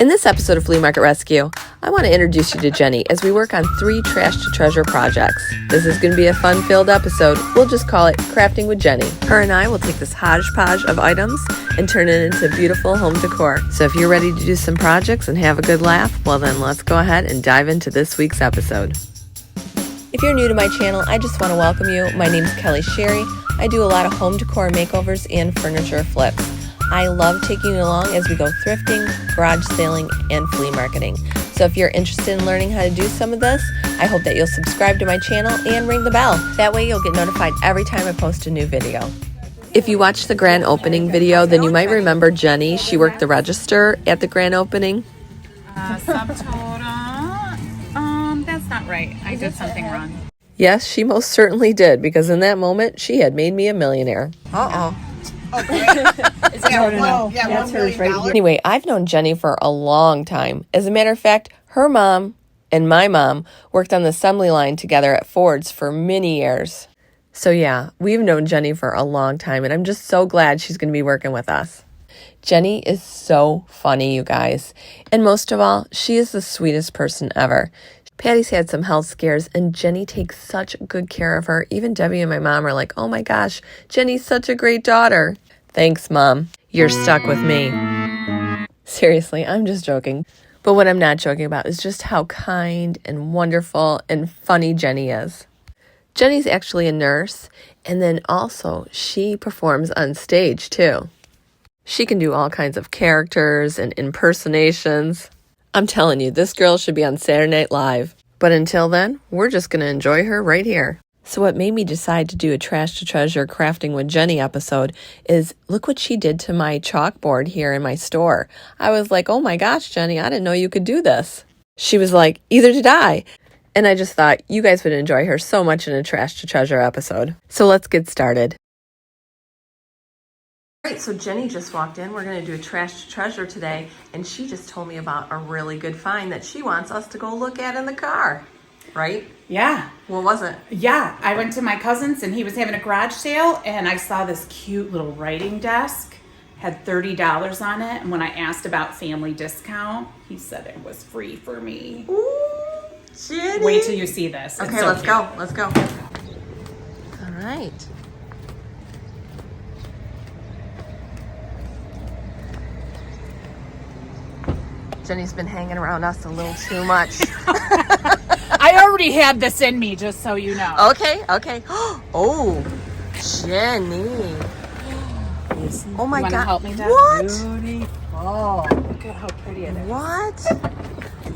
In this episode of Flea Market Rescue, I want to introduce you to Jenny as we work on 3 Trash to Treasure projects. This is going to be a fun-filled episode. We'll just call it Crafting with Jenny. Her and I will take this hodgepodge of items and turn it into beautiful home decor. So if you're ready to do some projects and have a good laugh, well then let's go ahead and dive into this week's episode. If you're new to my channel, I just want to welcome you. My name's Kelly Sherry. I do a lot of home decor makeovers and furniture flips. I love taking you along as we go thrifting, garage sailing, and flea marketing. So if you're interested in learning how to do some of this, I hope that you'll subscribe to my channel and ring the bell. That way you'll get notified every time I post a new video. If you watched the grand opening video, then you might remember Jenny. She worked the register at the grand opening. Subtotal. That's not right. I did something wrong. Yes, she most certainly did, because in that moment, she had made me a millionaire. Uh-oh. Anyway, I've known Jenny for a long time. As a matter of fact, her mom and my mom worked on the assembly line together at Ford's for many years. So yeah, we've known Jenny for a long time, and I'm just so glad she's going to be working with us. Jenny is so funny, you guys. And most of all, she is the sweetest person ever. Patty's had some health scares, and Jenny takes such good care of her. Even Debbie and my mom are like, oh my gosh, Jenny's such a great daughter. Thanks, Mom. You're stuck with me. Seriously, I'm just joking. But what I'm not joking about is just how kind and wonderful and funny Jenny is. Jenny's actually a nurse, and then also she performs on stage too. She can do all kinds of characters and impersonations. I'm telling you, this girl should be on Saturday Night Live. But until then, we're just going to enjoy her right here. So what made me decide to do a Trash to Treasure Crafting with Jenny episode is look what she did to my chalkboard here in my store. I was like, oh my gosh, Jenny, I didn't know you could do this. She was like, either did I. And I just thought you guys would enjoy her so much in a Trash to Treasure episode. So let's get started. All right, so Jenny just walked in. We're going to do a Trash to Treasure today, and she just told me about a really good find that she wants us to go look at in the car, right? Yeah. What was it? Yeah. I went to my cousin's and he was having a garage sale, and I saw this cute little writing desk. Had $30 on it, and when I asked about family discount, he said it was free for me. Ooh, Jenny. Wait till you see this. Okay, so let's cute. go. Let's go. All right. Jenny's been hanging around us a little too much. I already had this in me, just so you know. Okay. Oh, Jenny. Oh my You God. help me, Dad? What? Beautiful. Look at how pretty it is. What?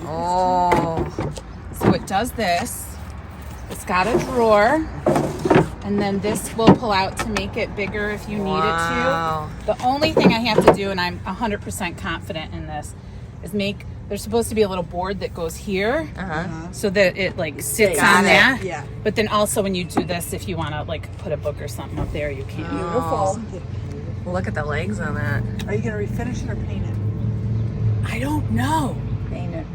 Oh. So it does this. It's got a drawer. And then this will pull out to make it bigger if you need it to. The only thing I have to do, and I'm 100% confident in this, is there's supposed to be a little board that goes here so that it like sits on that. Yeah. But then also when you do this, if you want to like put a book or something up there, you can. Beautiful. Look at the legs on that. Are you going to refinish it or paint it? I don't know. Paint it.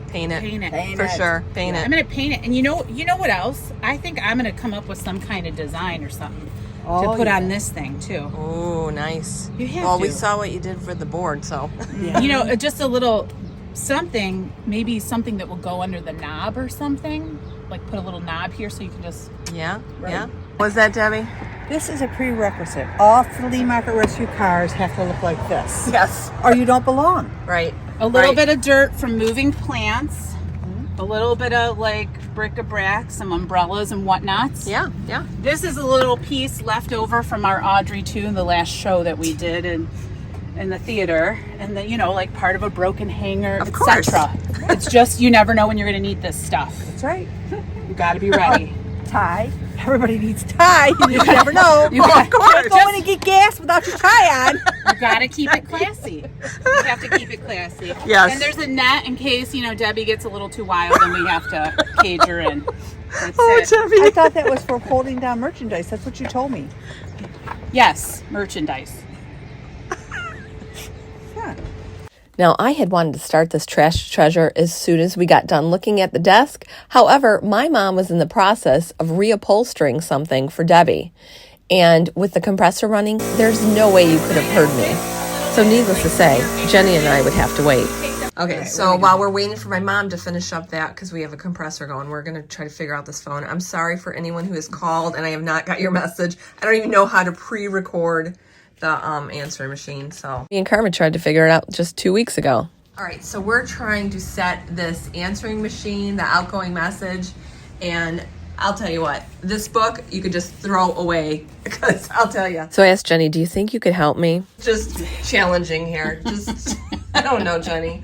Paint it. Paint it. Paint For it. sure. Paint I'm it. going to paint it. And you know what else? I think I'm going to come up with some kind of design or something to put on this thing too. Oh, nice. You have Well, to. we saw what you did for the board, so. Yeah. You know, just a little something, maybe something that will go under the knob or something. Like put a little knob here so you can just... Yeah. Right. Yeah. What's that, Debbie? This is a prerequisite. All flea market rescue cars have to look like this. Yes. Or you don't belong. Right. A little Right. bit of dirt from moving plants. A little bit of like bric-a-brac, some umbrellas and whatnots. Yeah. Yeah. This is a little piece left over from our Audrey too, the last show that we did in the theater. And then, you know, like part of a broken hanger, Of course. etc. It's just, you never know when you're going to need this stuff. That's right. You got to be ready. Tie. Everybody needs tie. You just never know. You got- Don't go in and get gas without your tie on. You got to keep it classy. You have to keep it classy. Yes. And there's a net in case, you know, Debbie gets a little too wild and we have to cage her in. That's Oh, it. Debbie. I thought that was for holding down merchandise. That's what you told me. Yes, merchandise. Yeah. Now, I had wanted to start this Trash to Treasure as soon as we got done looking at the desk. However, my mom was in the process of reupholstering something for Debbie. And with the compressor running, there's no way you could have heard me. So needless to say, Jenny and I would have to wait. Okay, so while we're waiting for my mom to finish up that, because we have a compressor going, we're going to try to figure out this phone. I'm sorry for anyone who has called and I have not got your message. I don't even know how to pre-record the answering machine. So me and Carmen tried to figure it out just 2 weeks ago. All right, so we're trying to set this answering machine, the outgoing message, and I'll tell you what, this book you could just throw away, because I'll tell you. So I asked Jenny, do you think you could help me? Just challenging here. Just, I don't know, Jenny.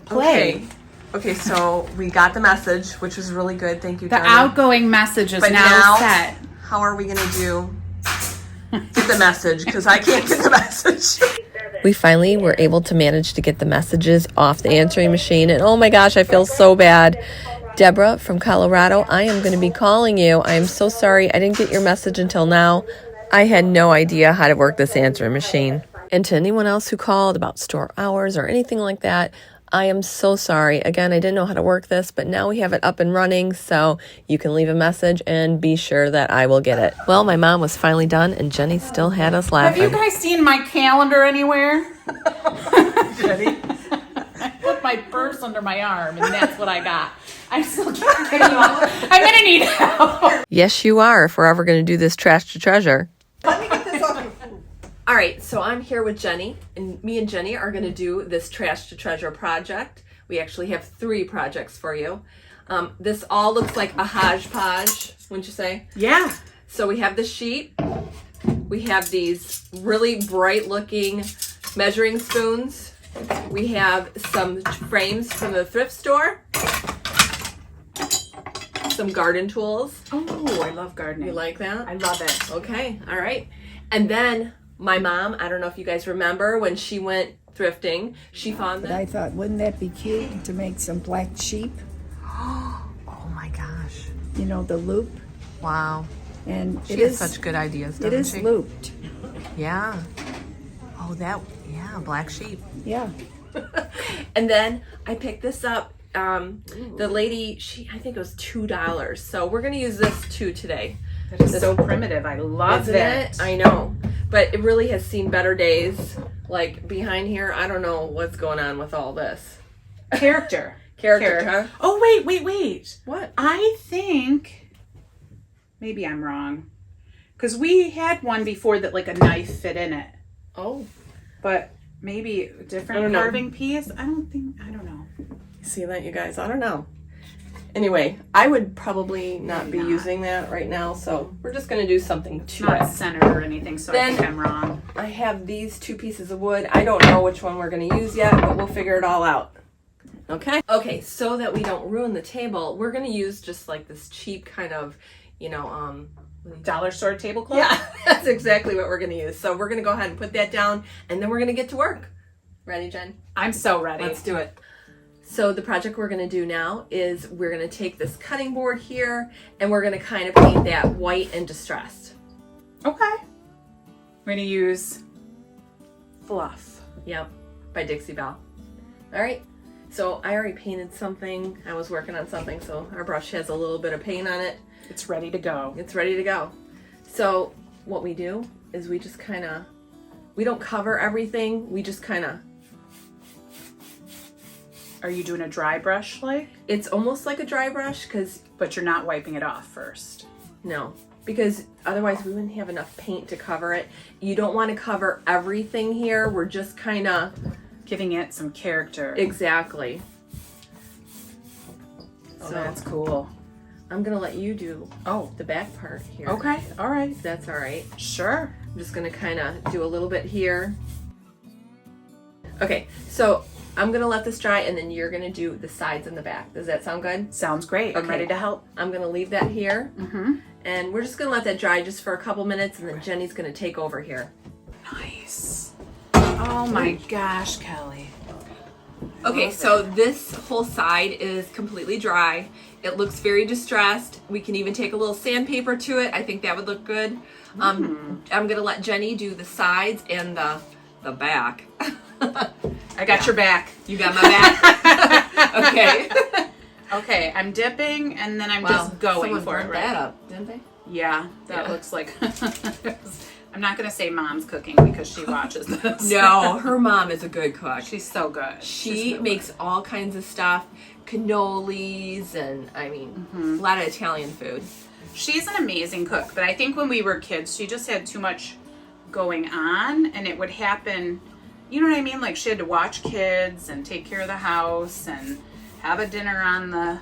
Play. Okay, so we got the message, which was really good. Thank you, The Jenny. outgoing message is now set. How are we going to do get the message? Because I can't get the message. We finally were able to manage to get the messages off the answering machine. And oh my gosh, I feel so bad. Deborah from Colorado, I am going to be calling you. I am so sorry I didn't get your message until now. I had no idea how to work this answering machine. And to anyone else who called about store hours or anything like that, I am so sorry. Again, I didn't know how to work this, but now we have it up and running, so you can leave a message and be sure that I will get it. Well, my mom was finally done, and Jenny still had us laughing. Have you guys seen my calendar anywhere? Jenny? I put my purse under my arm, and that's what I got. I'm still getting off. I'm going to need help. Yes, you are, if we're ever going to do this trash to treasure. Let me get this off your food. All right, so I'm here with Jenny, and me and Jenny are going to do this trash to treasure project. We actually have 3 projects for you. This all looks like a hodgepodge, wouldn't you say? Yeah. So we have the sheet. We have these really bright looking measuring spoons. We have some frames from the thrift store. Some garden tools. Oh, I love gardening. You like that? I love it. Okay, all right. And then my mom, I don't know if you guys remember when she went thrifting, she found But I that. thought, wouldn't that be cute to make some black sheep? Oh my gosh. You know, the loop. Wow. And She it has is such good ideas, it doesn't is she? looped. Yeah. Oh, black sheep. Yeah. And then I picked this up. The lady, I think it was $2. So we're going to use this too today. That is so primitive. I love Isn't it? I know. But it really has seen better days. Like behind here, I don't know what's going on with all this. Character. Character, huh? Oh, wait. What? I think maybe I'm wrong. Because we had one before that like a knife fit in it. Oh. But maybe a I different don't know. carving piece. I don't know. See that, you guys? I don't know. Anyway, I would probably not be using that right now, so we're just going to do something to Not it. centered or anything, so I Then- think I'm wrong. I have these 2 pieces of wood. I don't know which one we're going to use yet, but we'll figure it all out. Okay? Okay, so that we don't ruin the table, we're going to use just like this cheap kind of, Dollar store tablecloth? yeah, that's exactly what we're going to use. So we're going to go ahead and put that down, and then we're going to get to work. Ready, Jen? I'm so ready. Let's do it. So the project we're going to do now is we're going to take this cutting board here, and we're going to kind of paint that white and distressed. Okay. We're going to use Fluff. Yep, by Dixie Belle. All right. So I already painted something. I was working on something, so our brush has a little bit of paint on it. It's ready to go. It's ready to go. So what we do is we just kind of, we don't cover everything. We just kind of, Are you doing a dry brush like? it's almost like a dry brush But you're not wiping it off first. because otherwise we wouldn't have enough paint to cover it. You don't want to cover everything here. We're just kind of, Giving it some character. exactly. So that's cool. I'm going to let you do Oh, the back part here. okay. All right. If that's all right. Sure. I'm just gonna kind of do a little bit here. Okay, so I'm gonna let this dry and then you're gonna do the sides and the back. Does that sound good? Sounds great. I'm Okay. ready to help. I'm gonna leave that here Mm-hmm. and we're just gonna let that dry just for a couple minutes and then Jenny's gonna take over here. Nice. Oh my gosh, Kelly. Okay, so this whole side is completely dry. It looks very distressed. We can even take a little sandpaper to it. I think that would look good. I'm gonna let Jenny do the sides and the back. I got your back. You got my back? Okay. Okay, I'm dipping and then I'm Wow, just going someone for it, burnt right? that up, didn't they? Yeah, that Yeah. looks like I'm not gonna say mom's cooking because she watches this. No, her mom is a good cook. She's so good. She makes all kinds of stuff, cannolis, and I mean, a lot of Italian food. She's an amazing cook, but I think when we were kids, she just had too much going on, and it would happen, you know what I mean? Like, she had to watch kids and take care of the house and have a dinner on the,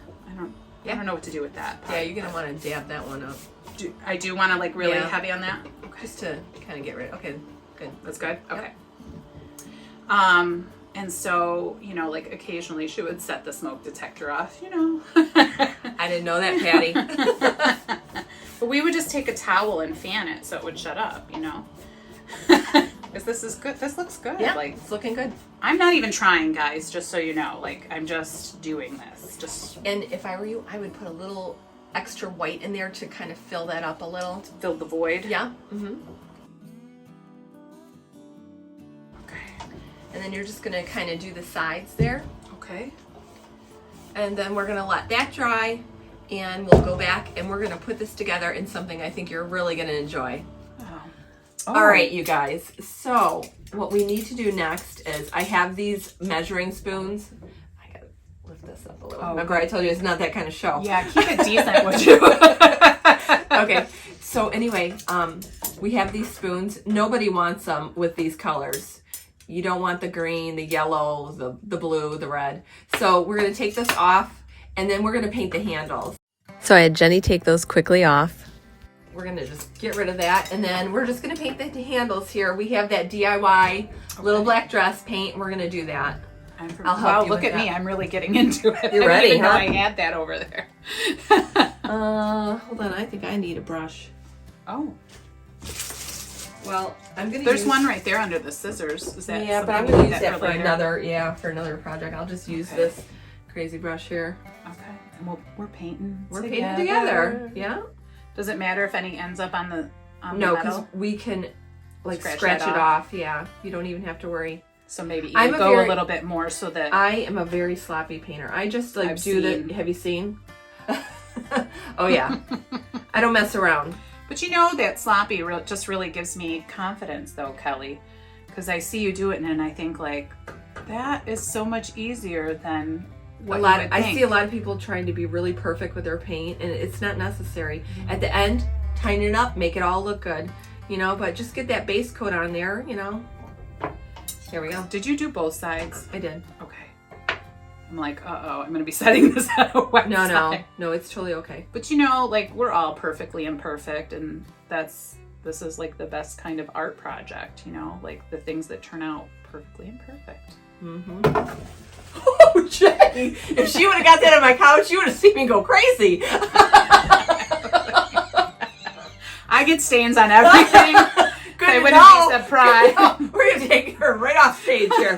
I don't know what to do with that part. Yeah, you're gonna want to dab that one up. I do want to, like, really heavy on that? Okay. Just to kind of get rid. Okay, good. That's good? Okay. And so, you know, like, occasionally she would set the smoke detector off, you know. I didn't know that, Patty. But we would just take a towel and fan it so it would shut up, you know. Because this is good. This looks good. Yeah, like, it's looking good. I'm not even trying, guys, just so you know. Like, I'm just doing this. And if I were you, I would put a little extra white in there to kind of fill that up a little. Fill the void. Yeah. Okay. And then you're just gonna kind of do the sides there. Okay. And then we're gonna let that dry, and we'll go back and we're gonna put this together in something I think you're really gonna enjoy. Oh. All right, you guys. So what we need to do next is I have these measuring spoons. I gotta lift this up a little. Oh. Remember I told you it's not that kind of show. Yeah, keep it decent, would you? Okay. So anyway, we have these spoons. Nobody wants them with these colors. You don't want the green, the yellow, the blue, the red. So we're gonna take this off, and then we're gonna paint the handles. So I had Jenny take those quickly off. We're gonna just get rid of that, and then we're just gonna paint the handles here. We have that DIY little black dress paint. We're gonna do that. I'll help you look with at me. that. I'm really getting into it. You're I ready, didn't know huh? I had that over there. Hold on. I think I need a brush. Oh. Well, I'm gonna. There's one right there under the scissors. Is that? Yeah, but I'm gonna use that for another project. I'll just use this crazy brush here. Okay. And we're painting. We're painting together. Yeah. Does it matter if any ends up on the No, metal? because we can like Scratch it it off. Yeah, you don't even have to worry. So maybe I'm even go a little bit more so that I am a very sloppy painter. I just like I've do seen. the. Have you seen? Oh yeah, I don't mess around. But you know that sloppy just really gives me confidence, though, Kelly, because I see you do it and I think like that is so much easier than what you would think. I see a lot of people trying to be really perfect with their paint, and it's not necessary. At the end, tighten it up, make it all look good, you know. But just get that base coat on there, you know. Here we go. Did you do both sides? I did. Okay. I'm like, uh-oh, I'm going to be setting this on a wet side. No, it's totally okay. But you know, like, we're all perfectly imperfect, and this is like the best kind of art project, you know, like the things that turn out perfectly imperfect. Mm-hmm. Oh, Jenny, if she would have got that on my couch, you would have seen me go crazy. I get stains on everything. Good I wouldn't be surprised. We're going to take her right off stage here.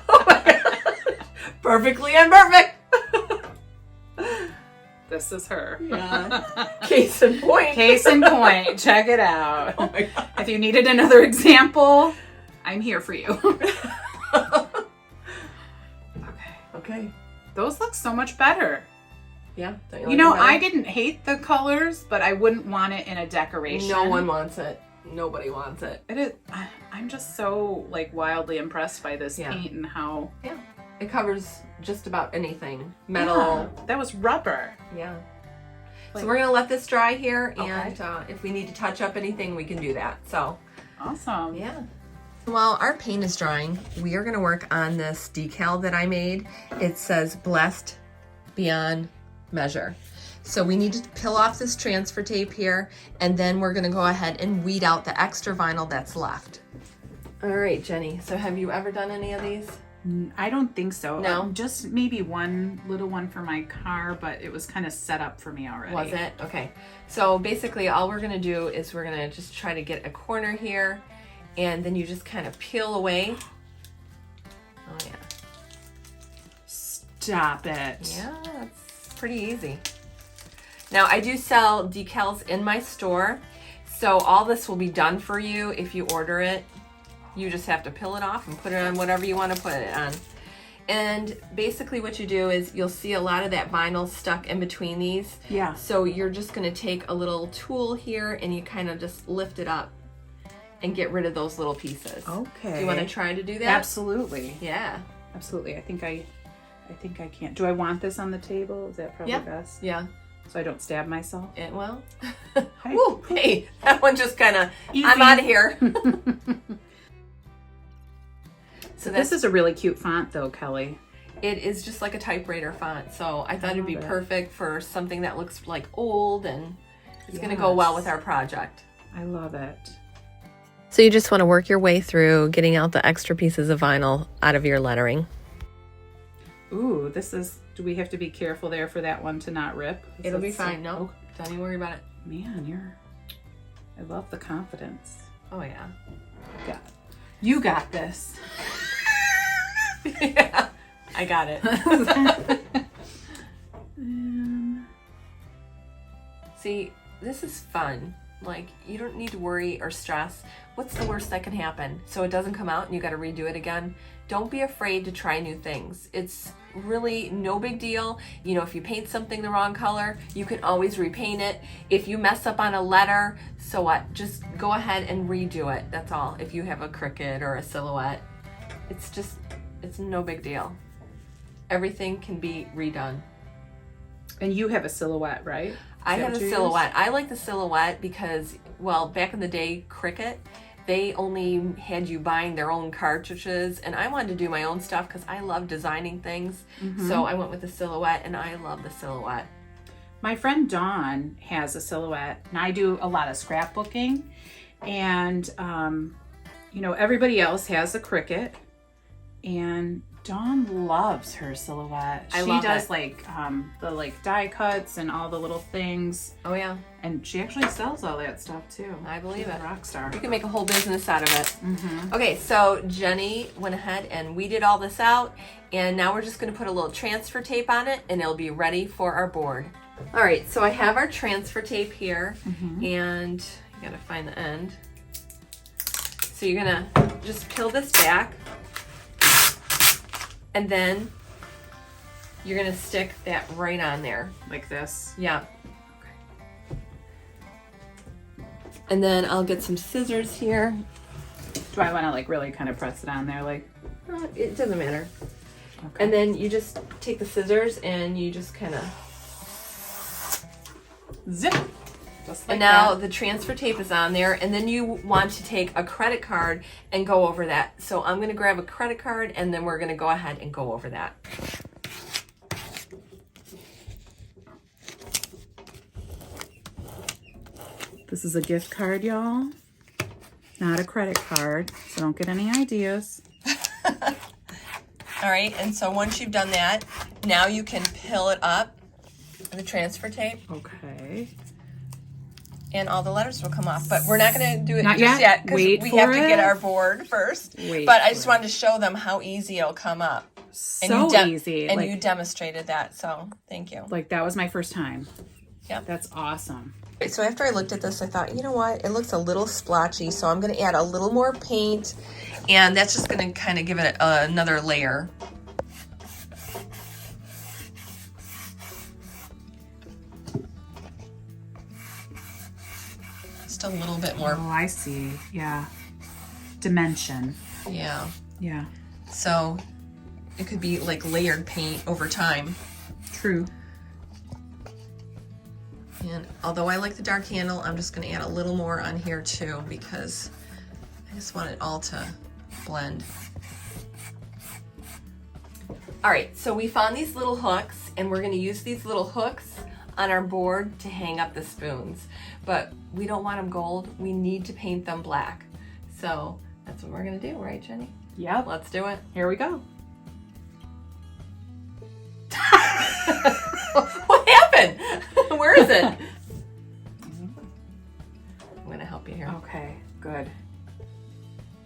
Oh my God. Perfectly imperfect. This is her. Yeah. Case in point. Case in point. Check it out. Oh my God. If you needed another example, I'm here for you. Okay. Those look so much better. Yeah. You know, I didn't hate the colors, but I wouldn't want it in a decoration. No one wants it. Nobody wants it. It is. I'm just so like wildly impressed by this paint and how. Yeah. It covers just about anything. Metal. Yeah, that was rubber. Yeah. Like, so we're gonna let this dry here, okay. and if we need to touch up anything, we can do that. So. Awesome. Yeah. While our paint is drying, we are gonna work on this decal that I made. It says "Blessed Beyond Measure." So we need to peel off this transfer tape here, and then we're gonna go ahead and weed out the extra vinyl that's left. All right, Jenny, so have you ever done any of these? I don't think so. No? Just maybe one little one for my car, but it was kind of set up for me already. Was it? Okay. So basically all we're gonna do is we're gonna just try to get a corner here, and then you just kind of peel away. Oh yeah. Stop it. Yeah, it's pretty easy. Now I do sell decals in my store, so all this will be done for you if you order it. You just have to peel it off and put it on whatever you want to put it on. And basically what you do is you'll see a lot of that vinyl stuck in between these. Yeah. So you're just gonna take a little tool here and you kind of just lift it up and get rid of those little pieces. Okay. Do you want to try to do that? Absolutely. Yeah. Absolutely. I think I can. Do I want this on the table? Is that probably best? Yeah. So I don't stab myself? Well, Hey. woo, hey, that one just kind of, I'm out of here. So this is a really cute font though, Kelly. It is just like a typewriter font, so I thought it'd be love it. perfect for something that looks like old, and it's going to go well with our project. I love it. So you just want to work your way through getting out the extra pieces of vinyl out of your lettering. Ooh, this is, do we have to be careful there for that one to not rip? It'll be fine. No, don't even worry about it. Man, I love the confidence. Oh yeah. You got this. Yeah, I got it. See, this is fun. Like, you don't need to worry or stress. What's the worst that can happen? So it doesn't come out and you got to redo it again. Don't be afraid to try new things. It's really no big deal. You know, if you paint something the wrong color, you can always repaint it. If you mess up on a letter, so what? Just go ahead and redo it. That's all. If you have a cricket or a silhouette, it's no big deal. Everything can be redone. And you have a silhouette, right? I have a silhouette. I like the silhouette because, well, back in the day, Cricut, they only had you buying their own cartridges, and I wanted to do my own stuff because I love designing things. So I went with the silhouette, and I love the silhouette. My friend Dawn has a silhouette, and I do a lot of scrapbooking, and you know, everybody else has a Cricut, and Dawn loves her silhouette. I love does it. like the die cuts and all the little things. Oh yeah, And she actually sells all that stuff too. I believe She's it. a rock star. You can make a whole business out of it. Okay, so Jenny went ahead and weeded all this out, and now we're just going to put a little transfer tape on it, and it'll be ready for our board. All right, so I have our transfer tape here, and you got to find the end. So you're going to just peel this back, and then you're going to stick that right on there. Like this. Yeah. And then I'll get some scissors here. Do I want to like really kind of press it on there? Like, It doesn't matter. okay. And then you just take the scissors and you just kind of... Zip. Just like And now that. the transfer tape is on there, and then you want to take a credit card and go over that. So I'm going to grab a credit card, and then we're going to go ahead and go over that. This is a gift card, y'all. Not a credit card, so don't get any ideas. All right, and so once you've done that, now you can peel it up, the transfer tape, Okay. and all the letters will come off. But we're not going to do it Not just yet. yet because Wait we for have to get it. our board first. Wait but I for just it. wanted to show them how easy it'll come up. So easy. And like, you demonstrated that, so thank you. like that was my first time. Yep. That's awesome. So after I looked at this, I thought, you know what? It looks a little splotchy, so I'm going to add a little more paint, and that's just going to kind of give it another layer. Just a little bit more. Oh, I see. Yeah. Dimension. Yeah. Yeah. So it could be like layered paint over time. True. And although I like the dark handle, I'm just going to add a little more on here too because I just want it all to blend. All right, so we found these little hooks, and we're going to use these little hooks on our board to hang up the spoons. But we don't want them gold. We need to paint them black. So that's what we're going to do, right, Jenny? Yep. Let's do it. Here we go. What happened? Where is it? I'm going to help you here. Okay, good.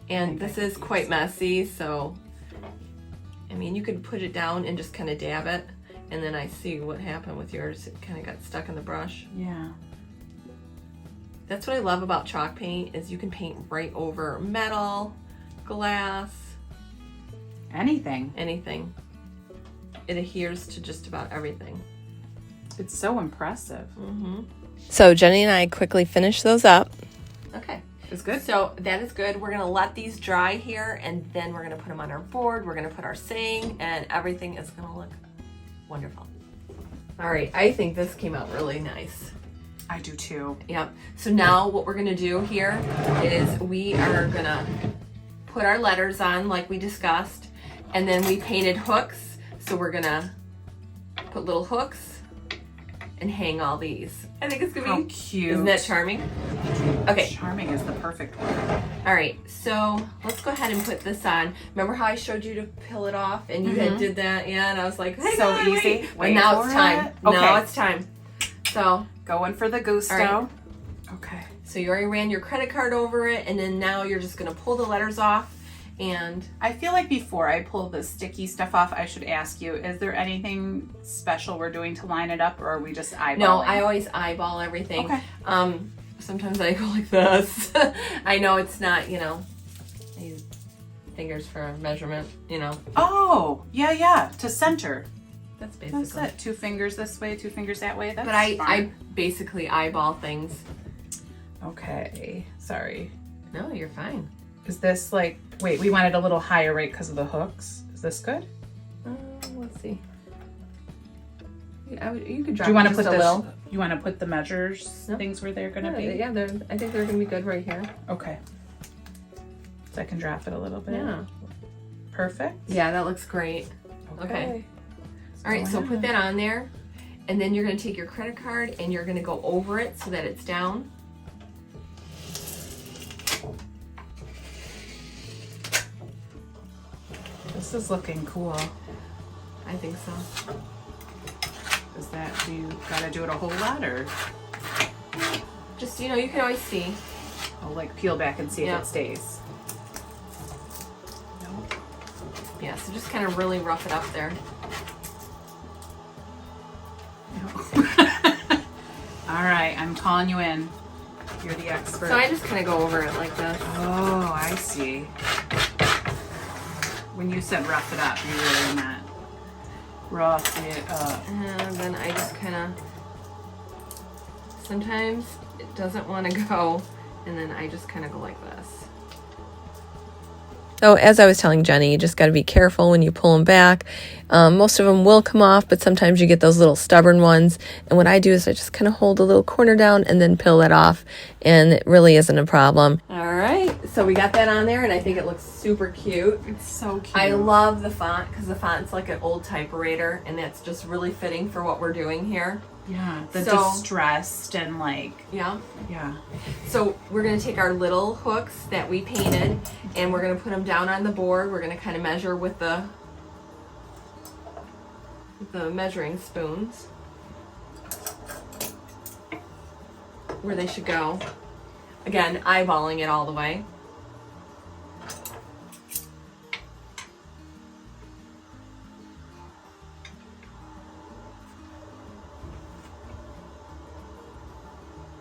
And this is quite messy, so I mean, you could put it down and just kind of dab it, and then I see what happened with yours. It kind of got stuck in the brush. Yeah. That's what I love about chalk paint, is you can paint right over metal, glass, Anything. anything. it adheres to just about everything. It's so impressive. So Jenny and I quickly finished those up. Okay. It's good. So that is good. We're going to let these dry here, and then we're going to put them on our board. We're going to put our saying, and everything is going to look wonderful. All right. I think this came out really nice. I do too. Yep. So now what we're going to do here is we are going to put our letters on like we discussed, and then we painted hooks. So we're going to put little hooks and hang all these. I think it's gonna be cute. Isn't that charming? Okay. Charming is the perfect word. All right, so let's go ahead and put this on. Remember how I showed you to peel it off and you had did that? Yeah, and I was like, hey, so easy. Wait. Wait, now it's time. Okay. Now it's time. So going for the gusto. Right. Okay. So you already ran your credit card over it, and then now you're just gonna pull the letters off. And I feel like before I pull the sticky stuff off, I should ask you, is there anything special we're doing to line it up, or are we just eyeballing? No, I always eyeball everything. Okay. Sometimes I go like this. I know it's not, I use fingers for measurement, Oh, yeah, to center. That's basically. That's it. 2 fingers this way, 2 fingers that way. That's But I fine. basically eyeball things. Okay, sorry. No, you're fine. Is this like, wait, we wanted a little higher rate because of the hooks. Is this good? Let's see. You could drop Do you want to just put a this? little. You want to put the measures, No. things where they're going to be? Yeah, I think they're gonna be good right here. Okay. So I can drop it a little bit. Yeah. Perfect. Yeah, that looks great. Okay. All right, so put that on there, and then you're gonna take your credit card and you're gonna go over it so that it's down. This is looking cool. I think so. Is that, do you gotta do it a whole lot, or Just, you can always see. I'll like peel back and see Yeah. if it stays? No. Yeah, so just kind of really rough it up there. All right, I'm calling you in. You're the expert. So I just kind of go over it like this. Oh, I see. When you said rough it up, you really meant rough it up. And then I just kind of, sometimes it doesn't want to go, and then I just kind of go like this. So as I was telling Jenny, you just got to be careful when you pull them back. Most of them will come off, but sometimes you get those little stubborn ones. And what I do is I just kind of hold a little corner down and then peel that off, and it really isn't a problem. All right, so we got that on there, and I think it looks super cute. It's so cute. I love the font because the font's like an old typewriter, and that's just really fitting for what we're doing here. Yeah, the So- distressed and like, Yeah. yeah. So we're going to take our little hooks that we painted, and we're going to put them down on the board. We're going to kind of measure with the measuring spoons where they should go. Again, eyeballing it all the way.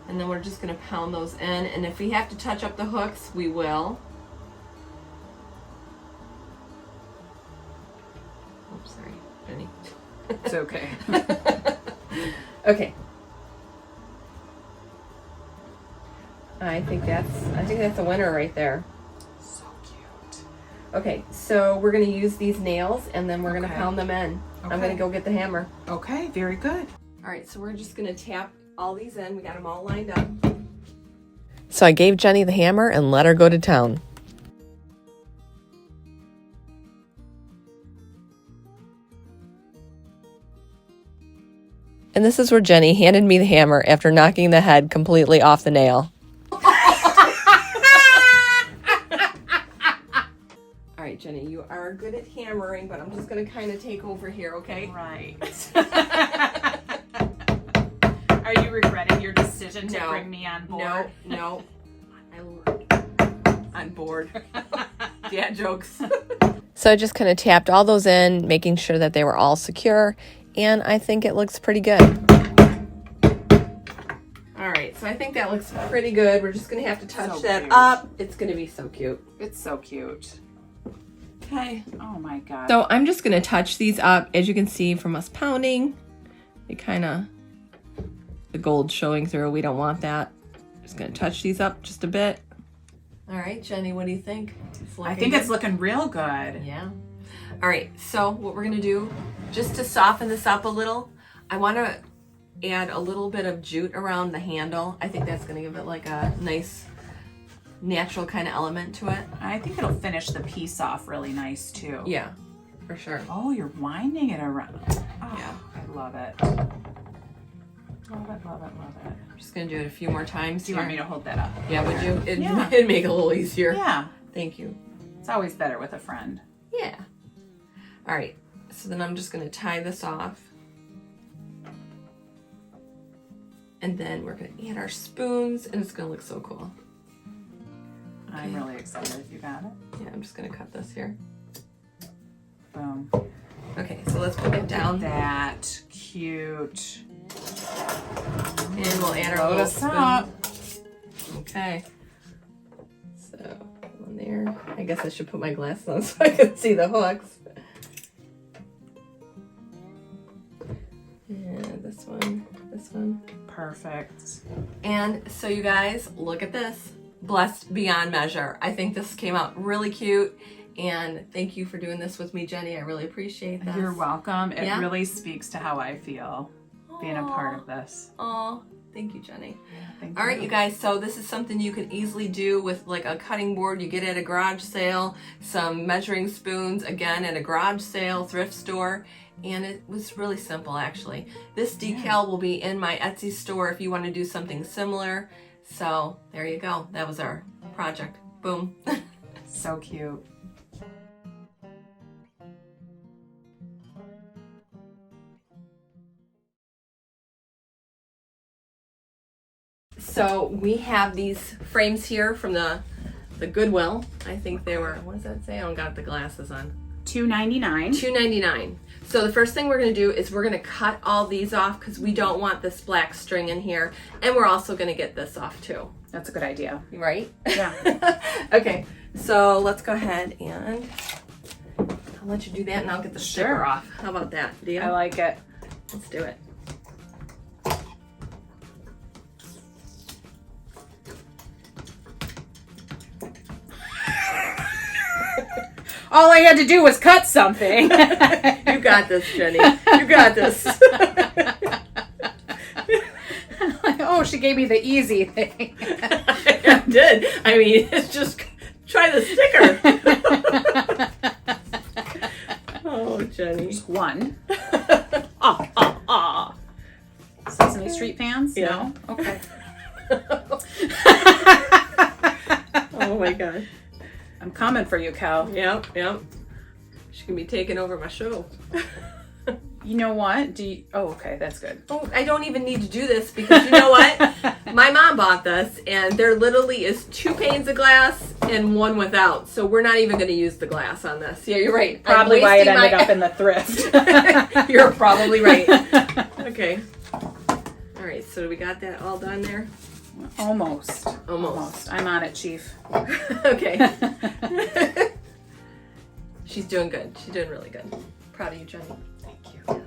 And then we're just going to pound those in. And if we have to touch up the hooks, we will. Oops, sorry, Jenny. It's okay. Okay. I think that's a winner right there. So cute. Okay, so we're going to use these nails, and then we're going to Okay. pound them in. I'm Okay. going to go get the hammer. Okay, very good. All right, so we're just going to tap all these in. We got them all lined up. So I gave Jenny the hammer and let her go to town. And this is where Jenny handed me the hammer after knocking the head completely off the nail. All right, Jenny, you are good at hammering, but I'm just going to kind of take over here, okay? Right. Are you regretting your decision to No. bring me on board? No. On board. Dad jokes. So I just kind of tapped all those in, making sure that they were all secure, and I think it looks pretty good. All right, so I think that looks pretty good. We're just going to have to touch So that cute. up. It's going to be so cute. It's so cute. Okay. Oh my God. So I'm just going to touch these up. As you can see from us pounding, they kind of, the gold showing through. We don't want that. Just going to touch these up just a bit. All right, Jenny, what do you think? I think it's looking real good. Yeah. All right, so what we're going to do, just to soften this up a little, I want to add a little bit of jute around the handle. I think that's going to give it like a nice natural kind of element to it. I think it'll finish the piece off really nice too. Yeah, for sure. Oh, you're winding it around. Oh, Yeah. I love it. Love it, love it, love it. I'm just gonna do it a few more times. Do you want me to hold that up? Yeah, would you? Yeah. It'd make it a little easier. Yeah. Thank you. It's always better with a friend. Yeah. All right, so then I'm just gonna tie this off. And then we're gonna add our spoons and it's gonna look so cool. I'm really excited. You got it? Yeah, I'm just gonna cut this here. Boom. Okay, so let's put it down. That cute. And we'll add our Load little us spoon. up. Okay. So on there. I guess I should put my glasses on so I can see the hooks. And this one, this one. Perfect. And so you guys, look at this. Blessed beyond measure. I think this came out really cute. And thank you for doing this with me, Jenny. I really appreciate that. You're welcome. It Yeah? really speaks to how I feel being a part of this. Oh, thank you, Jenny. Thank All right, you guys, so this is something you can easily do with like a cutting board you get at a garage sale, some measuring spoons, again, at a garage sale, thrift store, and it was really simple, actually. This decal will be in my Etsy store if you want to do something similar. So there you go. That was our project. Boom. So cute. So we have these frames here from the Goodwill. I think they were, what does that say? I don't got the glasses on. $2.99. $2.99. So the first thing we're going to do is we're going to cut all these off because we don't want this black string in here. And we're also going to get this off too. That's a good idea. Right? Yeah. Okay, so let's go ahead and I'll let you do that and I'll get the sticker off. How about that, Dia? I like it. Let's do it. All I had to do was cut something. You got this, Jenny. You got this. Oh, she gave me the easy thing. I did. I mean, it's just try the sticker. Oh, Jenny. Just one. Sesame Street fans? Yeah. No? Okay. Oh my God. I'm coming for you, Cal. Yep. She can be taking over my show. You know what? Oh, okay, that's good. Oh, I don't even need to do this because you know what? My mom bought this and there literally is 2 panes of glass and 1 without. So we're not even going to use the glass on this. Yeah, you're right. Probably why it ended up in the thrift. You're probably right. Okay. All right, so we got that all done there? Almost. I'm on it, Chief. Okay. She's doing good. She's doing really good. Proud of you, Jenny. Thank you.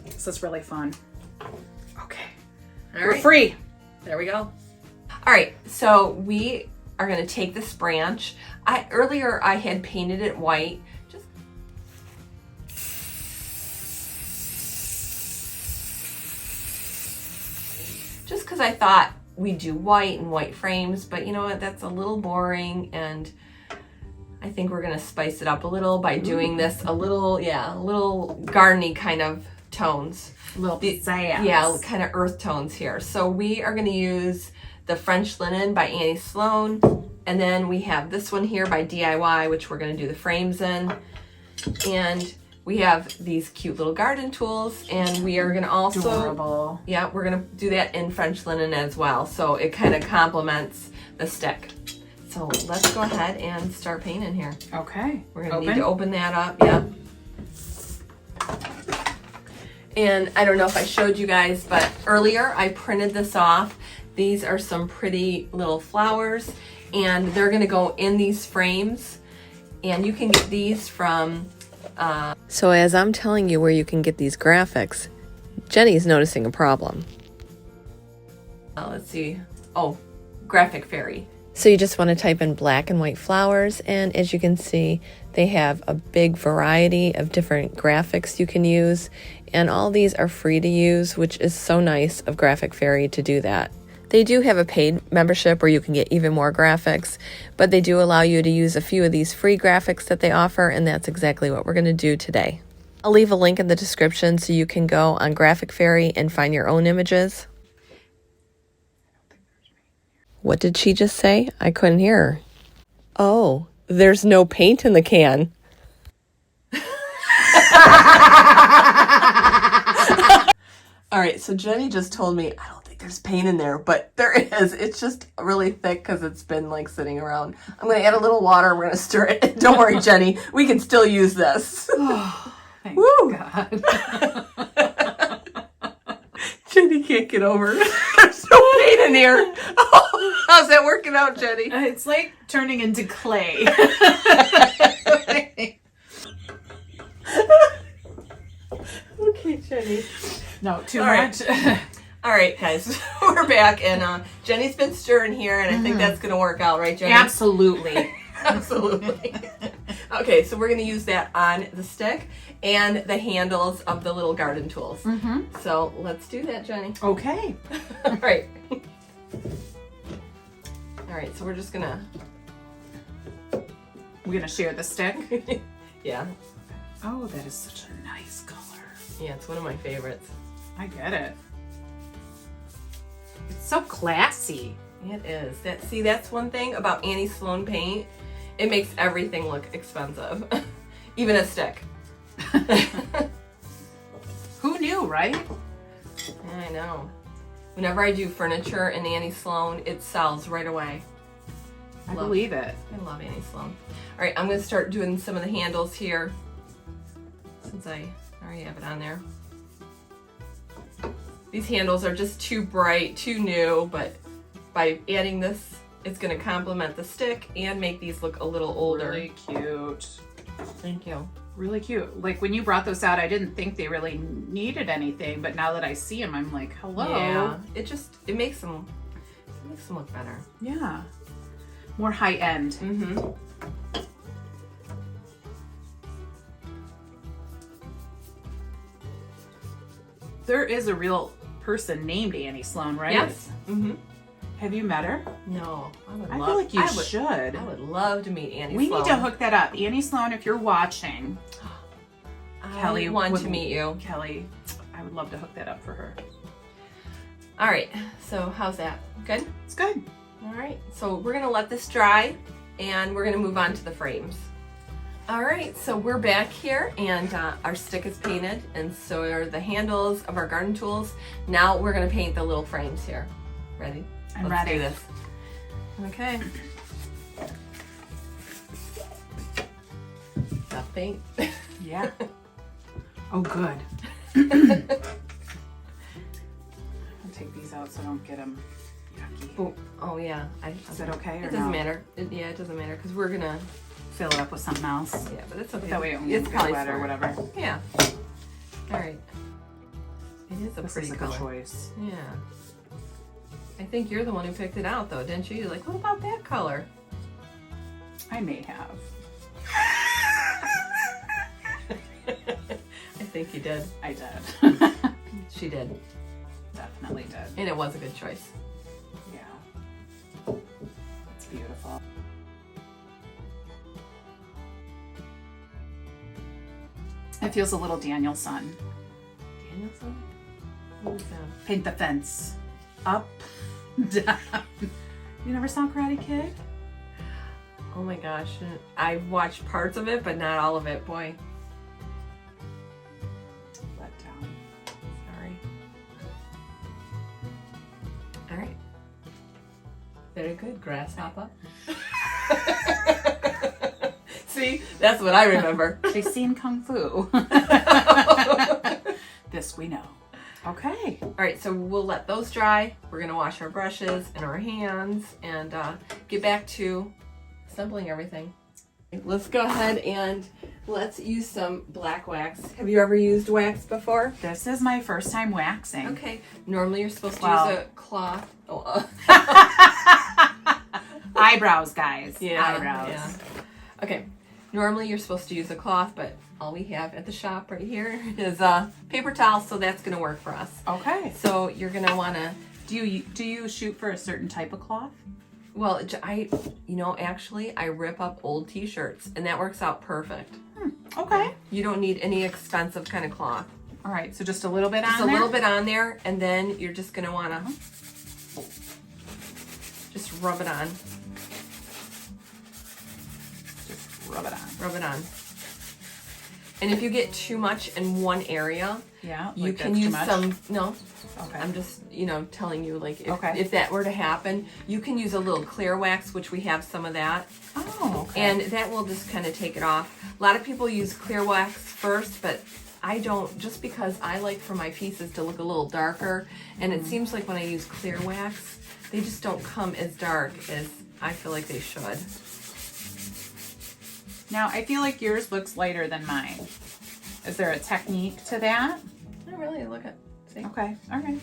This is really fun. Okay. All We're right. free. There we go. All right, so we are going to take this branch. Earlier I had painted it white. Just because I thought we do white and white frames, but you know what? That's a little boring, and I think we're going to spice it up a little by doing this a little gardeny kind of tones. Little pizzazz. Yeah, kind of earth tones here. So we are going to use the French Linen by Annie Sloan. And then we have this one here by DIY, which we're going to do the frames in. And we have these cute little garden tools. And we are going to also... Adorable. Yeah, we're going to do that in French Linen as well. So it kind of complements the stick. So let's go ahead and start painting here. Okay. We're going to need to open that up. Yep. And I don't know if I showed you guys, but earlier I printed this off. These are some pretty little flowers, and they're going to go in these frames. And you can get these from... So as I'm telling you where you can get these graphics, Jenny's noticing a problem. Let's see. Oh, Graphic Fairy. So you just want to type in black and white flowers, and as you can see, they have a big variety of different graphics you can use, and all these are free to use, which is so nice of Graphic Fairy to do that. They do have a paid membership where you can get even more graphics, but they do allow you to use a few of these free graphics that they offer, and that's exactly what we're going to do today. I'll leave a link in the description so you can go on Graphic Fairy and find your own images. What did she just say? I couldn't hear her. Oh, there's no paint in the can. All right, so Jenny just told me, I don't think there's paint in there, but there is. It's just really thick because it's been like sitting around. I'm going to add a little water. We're going to stir it. Don't worry, Jenny. We can still use this. Oh, thank Woo! God. Jenny can't get over it. There's no paint in here. Oh, how's that working out, Jenny? It's like turning into clay. Okay, Jenny. No, too All much. right. All right, guys, we're back, and Jenny's been stirring here, and I think that's going to work out, right, Jenny? Absolutely. Absolutely. Okay, so we're going to use that on the stick and the handles of the little garden tools. So let's do that, Jenny. Okay. All right. All right, so we're just going to... We're going to share the stick. Yeah. Oh, that is such a nice color. Yeah, it's one of my favorites. I get it. It's so classy. It is. See, that's one thing about Annie Sloan paint. It makes everything look expensive. Even a stick. Who knew, right? I know. Whenever I do furniture in Annie Sloan, it sells right away. I believe it. I love Annie Sloan. All right, I'm going to start doing some of the handles here since I already have it on there. These handles are just too bright, too new, but by adding this, it's going to complement the stick and make these look a little older. Really cute. Thank you. Really cute. Like when you brought those out, I didn't think they really needed anything, but now that I see them, I'm like, hello. Yeah, it makes them look better. Yeah. More high end. Mm-hmm. There is a real person named Annie Sloan, right? Yes. Mm-hmm. Have you met her? No, I feel like you should. I would love to meet Annie Sloan. We need to hook that up. Annie Sloan, if you're watching, Kelly want to meet you. Kelly, I would love to hook that up for her. All right, so how's that? Good? It's good. All right, so we're gonna let this dry and we're gonna move on to the frames. All right, so we're back here and our stick is painted and so are the handles of our garden tools. Now we're gonna paint the little frames here. Ready? I'm Let's ready. do this. Okay. Enough paint. Yeah. Oh, good. I'll take these out so I don't get them yucky. Oh yeah. Is that okay or It doesn't no? matter. It doesn't matter because we're gonna Fill it up with something else. Yeah, but it's okay. That way it won't It's get probably wet or smart. whatever. Yeah. All right. It is a This pretty is a color. good choice. Yeah. I think you're the one who picked it out, though, didn't you? You're like, what about that color? I may have. I think you did. I did. She did. Definitely did. And it was a good choice. Yeah. It's beautiful. It feels a little Danielson. Danielson? What was that? Paint the fence. Up, down. You never saw Karate Kid? Oh my gosh. I watched parts of it, but not all of it. Boy. Let down. Sorry. All right. Very good, grasshopper. See, that's what I remember. They've seen Kung Fu. This we know. Okay. All right, so we'll let those dry. We're gonna wash our brushes and our hands and get back to assembling everything. Let's go ahead and let's use some black wax. Have you ever used wax before? This is my first time waxing. Okay. Normally you're supposed to use a cloth. Oh, Eyebrows, guys. yeah. Eyebrows. Yeah. Okay. Normally you're supposed to use a cloth, but all we have at the shop right here is a paper towel, so that's going to work for us. Okay. So you're going to want to... Do you shoot for a certain type of cloth? Well, actually, I rip up old t-shirts, and that works out perfect. Okay. You don't need any expensive kind of cloth. All right, so just a little bit Just on a there? little bit on there, and then you're just going to want to just rub it on. Just rub it on. Rub it on. And if you get too much in one area, Yeah, you like can that's too use much? some, no, Okay. I'm just, telling you, like, Okay. if that were to happen, you can use a little clear wax, which we have some of that. Oh, okay. And that will just kind of take it off. A lot of people use clear wax first, but I don't, just because I like for my pieces to look a little darker. And it seems like when I use clear wax, they just don't come as dark as I feel like they should. Now, I feel like yours looks lighter than mine. Is there a technique to that? Not really, look at, see? Okay, all right.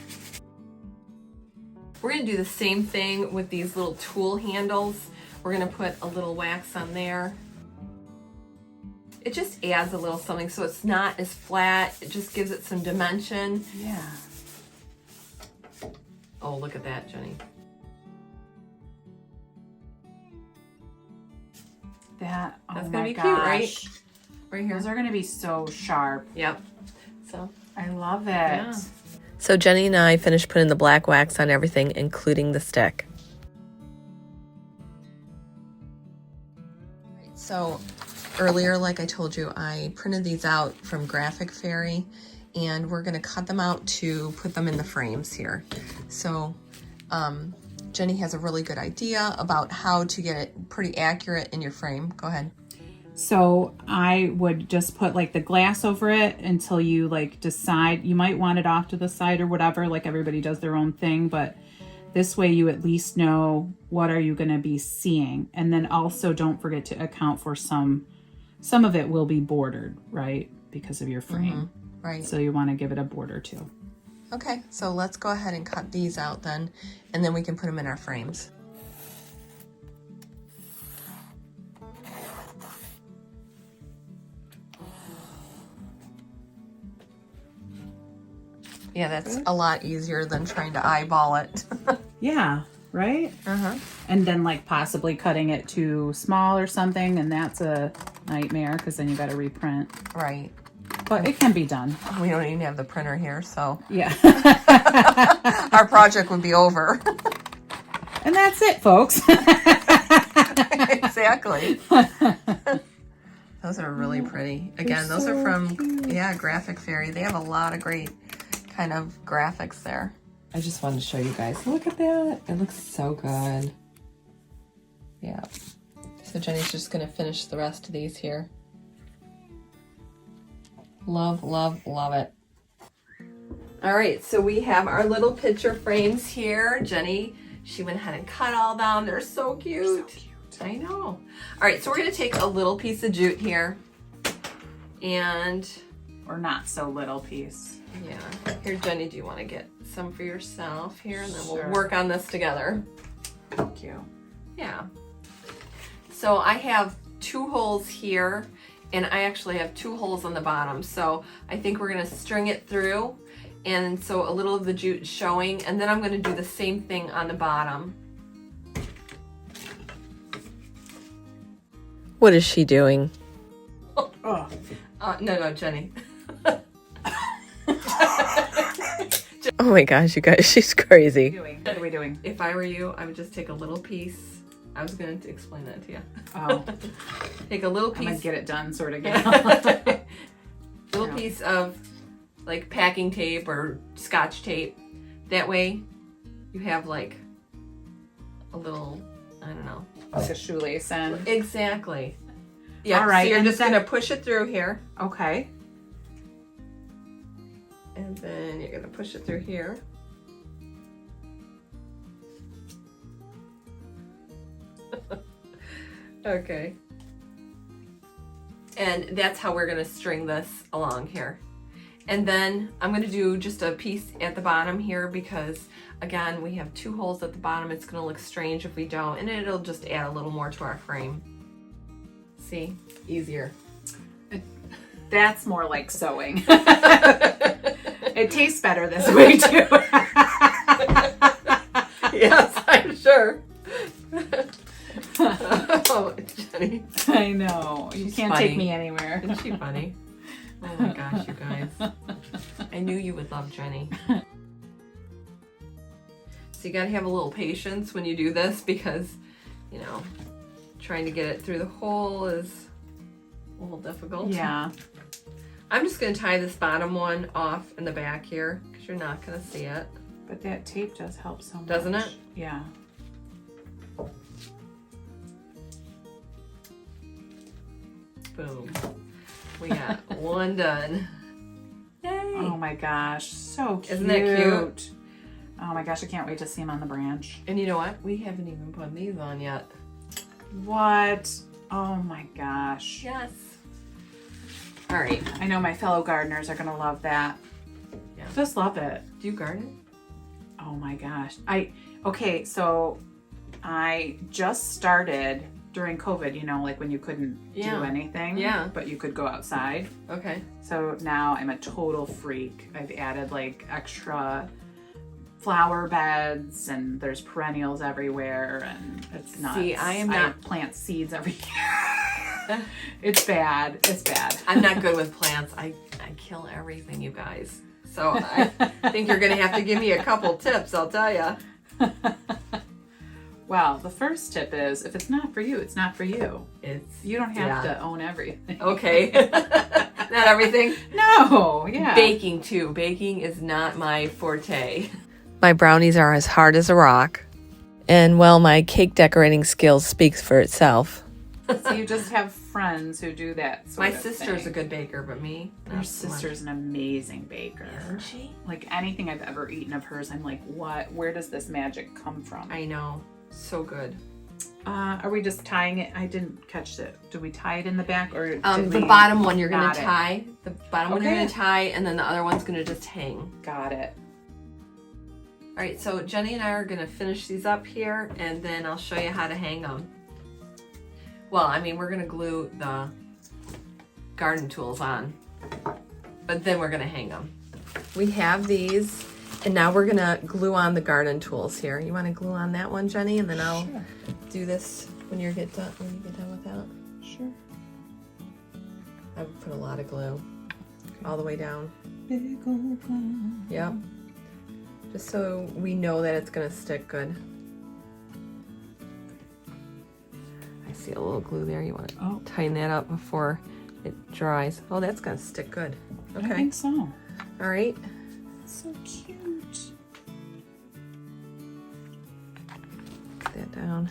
We're gonna do the same thing with these little tool handles. We're gonna put a little wax on there. It just adds a little something so it's not as flat. It just gives it some dimension. Yeah. Oh, look at that, Jenny. That, oh That's my gonna be gosh. cute, right? Right here. Those are gonna be so sharp. Yep. So, I love it. yeah. So Jenny and I finished putting the black wax on everything, including the stick. So earlier, like I told you, I printed these out from Graphic Fairy, and we're gonna cut them out to put them in the frames here. So Jenny has a really good idea about how to get it pretty accurate in your frame. Go ahead. So I would just put like the glass over it until you like decide. You might want it off to the side or whatever, like everybody does their own thing, but this way you at least know what are you going to be seeing. And then also don't forget to account for some of it will be bordered, right? Because of your frame. Right. So you want to give it a border too. Okay, so let's go ahead and cut these out then, and then we can put them in our frames. Yeah, that's a lot easier than trying to eyeball it. Yeah, right? Uh-huh. And then like possibly cutting it too small or something, and that's a nightmare because then you got to reprint. Right. But it can be done. We don't even have the printer here, so Yeah. our project would be over. And that's it, folks. Exactly. Those are really pretty. Again, those are from, Graphic Fairy. They have a lot of great kind of graphics there. I just wanted to show you guys. Look at that. It looks so good. Yeah. So Jenny's just going to finish the rest of these here. Love, love, love it. All right, so we have our little picture frames here. Jenny, she went ahead and cut all them. They're so cute. So cute. I know. All right, so we're gonna take a little piece of jute here. And... or not so little piece. yeah. Here, Jenny, do you want to get some for yourself here? And then Sure. we'll work on this together. Thank you. Yeah. So I have 2 holes here. And I actually have 2 holes on the bottom. So I think we're gonna string it through. And so a little of the jute is showing. And then I'm gonna do the same thing on the bottom. What is she doing? Oh. No, Jenny. Oh my gosh, you guys, she's crazy. What are we doing? If I were you, I would just take a little piece. I was going to explain that to you. Oh. Take a little I'm gonna piece. get it done sort of. Little piece of like packing tape or scotch tape. That way you have like a little, I don't know. Like a shoelace end. Exactly. Yeah, All right, so you're and just going to push it through here. Okay. And then you're going to push it through here. Okay. And that's how we're gonna string this along here. And then I'm gonna do just a piece at the bottom here because again, we have 2 holes at the bottom. It's gonna look strange if we don't, and it'll just add a little more to our frame. See, easier. That's more like sewing. It tastes better this way too. Yes, I'm sure. Oh, Jenny. I know. You She's can't funny. take me anywhere. Isn't she funny? Oh my gosh, you guys. I knew you would love Jenny. So you gotta have a little patience when you do this because, you know, trying to get it through the hole is a little difficult. Yeah. I'm just gonna tie this bottom one off in the back here because you're not gonna see it. But that tape does help so much. Doesn't it? Yeah. Boom. We got one done. Yay! Oh my gosh, so cute. Isn't that cute? Oh my gosh, I can't wait to see them on the branch. And you know what? We haven't even put these on yet. What? Oh my gosh. Yes. All right. I know my fellow gardeners are gonna love that. Yeah. Just love it. Do you garden? Oh my gosh. Okay, so I just started during COVID, you know, like when you couldn't Yeah. do anything. Yeah. But you could go outside. Okay. So now I'm a total freak. I've added like extra flower beds and there's perennials everywhere and it's nuts. See, I am not- plant seeds every year. It's bad. It's bad. I'm not good with plants. I kill everything, you guys. So I think you're gonna have to give me a couple tips, I'll tell you. Well, the first tip is if it's not for you, it's not for you. You don't have to own everything. Okay. Not everything. No, yeah. Baking too. Baking is not my forte. My brownies are as hard as a rock. And well, my cake decorating skills speaks for itself. So you just have friends who do that sort My of sister's thing. a good baker, but me, Your not so much. sister's an amazing baker. Isn't she? Like anything I've ever eaten of hers, I'm like, what? Where does this magic come from? I know. So good. Are we just tying it? I didn't catch it. Do we tie it in the back or did The we- bottom one you're gonna Got it. tie. The bottom one you're Okay. gonna tie, and then the other one's gonna just hang. Got it. All right, so Jenny and I are gonna finish these up here, and then I'll show you how to hang them. Well, I mean, we're gonna glue the garden tools on, but then we're gonna hang them. We have these, and now we're gonna glue on the garden tools here. You wanna glue on that one, Jenny, and then I'll do this when you get done with that? Sure. I would put a lot of glue all the way down. Big old one. Yep. Just so we know that it's gonna stick good. I see a little glue there. You want to tighten that up before it dries. Oh, that's gonna stick good. I Okay. think so. All right. So cute. Put that down.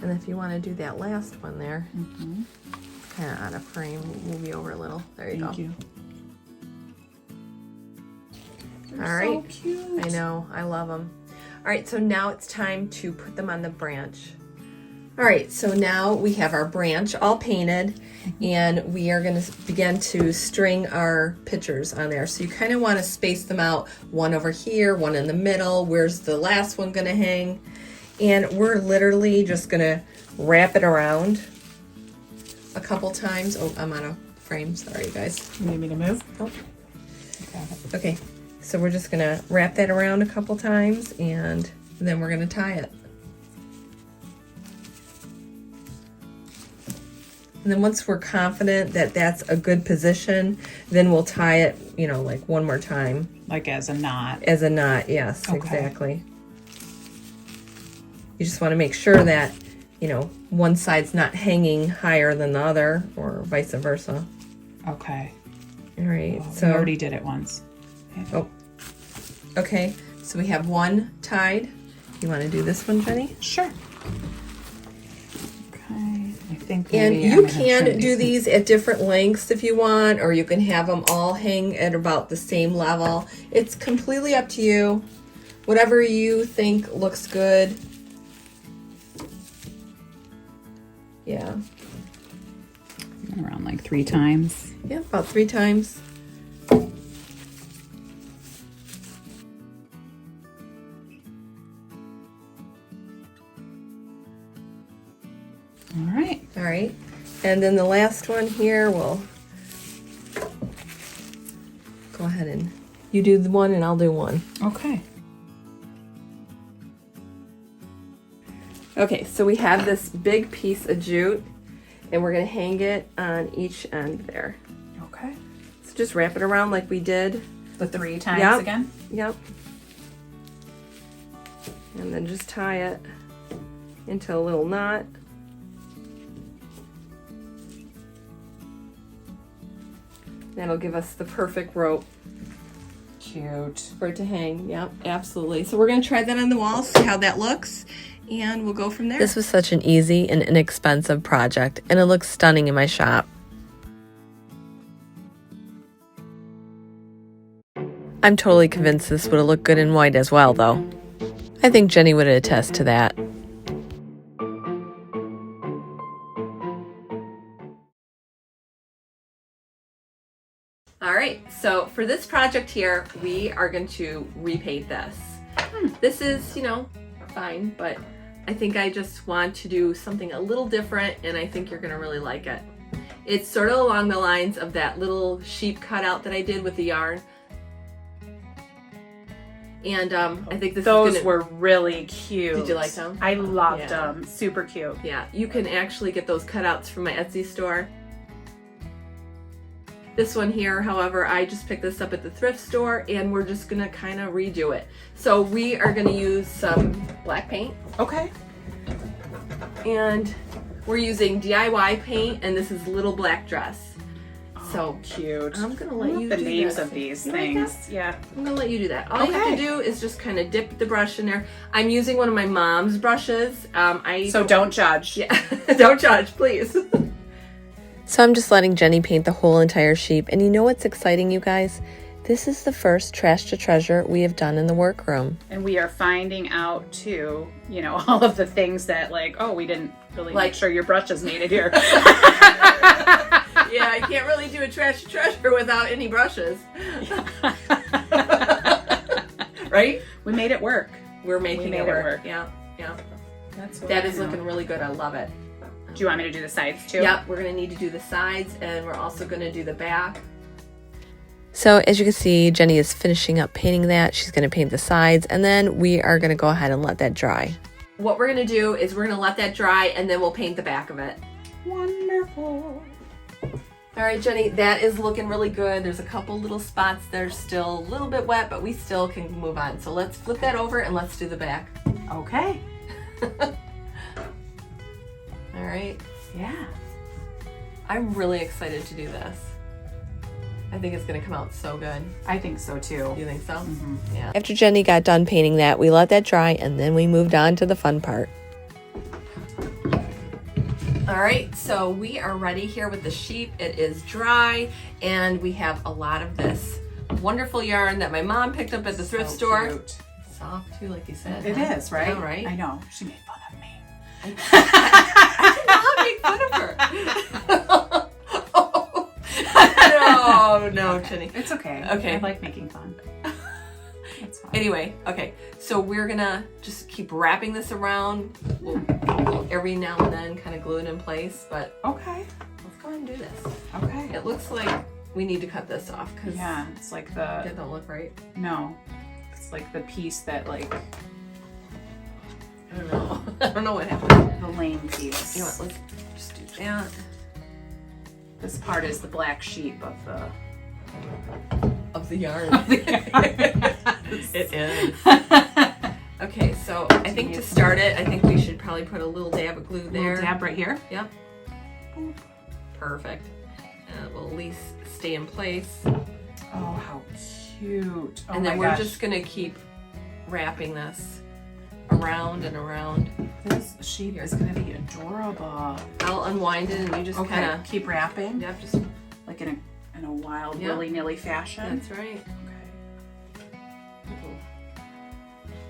And if you want to do that last one there, kind of out of frame, move you over a little. There you go. Thank you. All right. So cute. I know, I love them. All right, so now it's time to put them on the branch. All right, so now we have our branch all painted, and we are gonna begin to string our pictures on there. So you kind of want to space them out, one over here, one in the middle. Where's the last one gonna hang? And we're literally just gonna wrap it around a couple times. Oh, I'm out of frame, sorry you guys. You need me to move? Oh. Okay, so we're just gonna wrap that around a couple times, and then we're gonna tie it. And then once we're confident that that's a good position, then we'll tie it, you know, like one more time. Like as a knot. As a knot, yes, Okay. exactly. You just want to make sure that, you know, one side's not hanging higher than the other, or vice versa. Okay. All right, Well, so we already did it once. oh, okay. So we have one tied. You want to do this one, Jenny? Sure. Okay. I think And maybe I'm you gonna can trim do these. these at different lengths if you want, or you can have them all hang at about the same level. It's completely up to you. Whatever you think looks good. Yeah. Around like 3 times. Yeah, about 3 times. All right. All right. And then the last one here, we'll go ahead and you do the one and I'll do one. Okay. Okay, so we have this big piece of jute and we're gonna hang it on each end there. Okay. So just wrap it around like we did. The 3 times Yep. again? Yep. And then just tie it into a little knot. That'll give us the perfect rope. Cute. For it to hang. Yep, absolutely. So we're going to try that on the wall, see how that looks, and we'll go from there. This was such an easy and inexpensive project, and it looks stunning in my shop. I'm totally convinced this would have looked good in white as well, though. I think Jenny would attest to that. All right, so for this project here, we are going to repaint this. This is, you know, fine, but I think I just want to do something a little different, and I think you're going to really like it. It's sort of along the lines of that little sheep cutout that I did with the yarn. And I think this Those were really cute. Did you like them? I loved them. Super cute. Yeah, you can actually get those cutouts from my Etsy store. This one here, however, I just picked this up at the thrift store and we're just gonna kind of redo it. So we are gonna use some black paint. Okay. And we're using DIY paint, and this is Little Black Dress. So cute. I'm gonna let you the do names this. of these You like things. that? Yeah. I'm gonna let you do that. All you have to do is just kind of dip the brush in there. I'm using one of my mom's brushes. So don't judge. Yeah, don't judge, please. So I'm just letting Jenny paint the whole entire sheep, and you know what's exciting, you guys? This is the first trash to treasure we have done in the workroom. And we are finding out too, you know, all of the things that like, oh, we didn't really make sure your brushes needed here. Yeah, I can't really do a trash to treasure without any brushes. Right? We made it work. We're making it work. Yeah, yeah. That is looking really good. I love it. Do you want me to do the sides too? Yep, we're gonna need to do the sides, and we're also gonna do the back. So as you can see, Jenny is finishing up painting that. She's gonna paint the sides, and then we are gonna go ahead and let that dry. What we're gonna do is we're gonna let that dry, and then we'll paint the back of it. Wonderful. All right, Jenny, that is looking really good. There's a couple little spots that are still a little bit wet, but we still can move on. So let's flip that over and let's do the back. Okay. All right. Yeah. I'm really excited to do this. I think it's gonna come out so good. I think so too. You think so? Mm-hmm. Yeah. After Jenny got done painting that, we let that dry, and then we moved on to the fun part. All right, so we are ready here with the sheep. It is dry, and we have a lot of this wonderful yarn that my mom picked up at the thrift store. Cute. Soft too, like you said. It is, right? Yeah, right? I know. She made fun of me. I did not make fun of her. No, Jenny. It's okay. Okay. I like making fun. It's fine. Anyway, okay, so we're gonna just keep wrapping this around. We'll every now and then kind of glue it in place, but Okay. let's go ahead and do this. Okay. It looks like we need to cut this off because Yeah, it's like that don't look right. no. It's like the piece that like I don't know. I don't know what happened. the lame piece. You know what? Let's just do that. This part is the black sheep of the Yarn. It It is. Okay, so I think to start it, I think we should probably put a little dab of glue there. Little dab right here. Yep. Perfect. And it will at least stay in place. Oh, how cute. Oh And then my we're gosh. just gonna keep wrapping this around and around. This sheep is gonna be adorable. I'll unwind it and you just Okay, kind of keep wrapping. yep, just Like in a wild Yeah. willy-nilly fashion. that's right. Okay.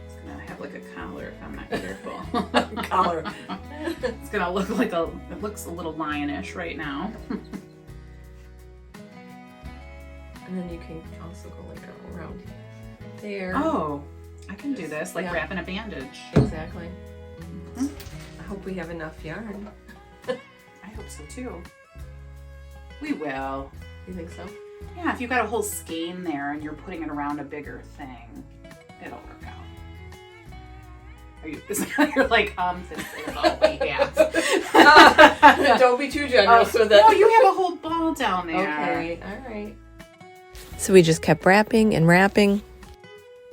It's gonna have like a collar if I'm not careful. Collar. It's gonna look like it looks a little lionish right now. And then you can also go like around there. Oh, I can do this, like wrapping a bandage. Exactly. I hope we have enough yarn. I hope so too. We will. You think so? Yeah, if you've got a whole skein there and you're putting it around a bigger thing, it'll work out. You're like, this is all we have. Don't be too generous with it. No, you have a whole ball down there. Okay, all right. So we just kept wrapping and wrapping.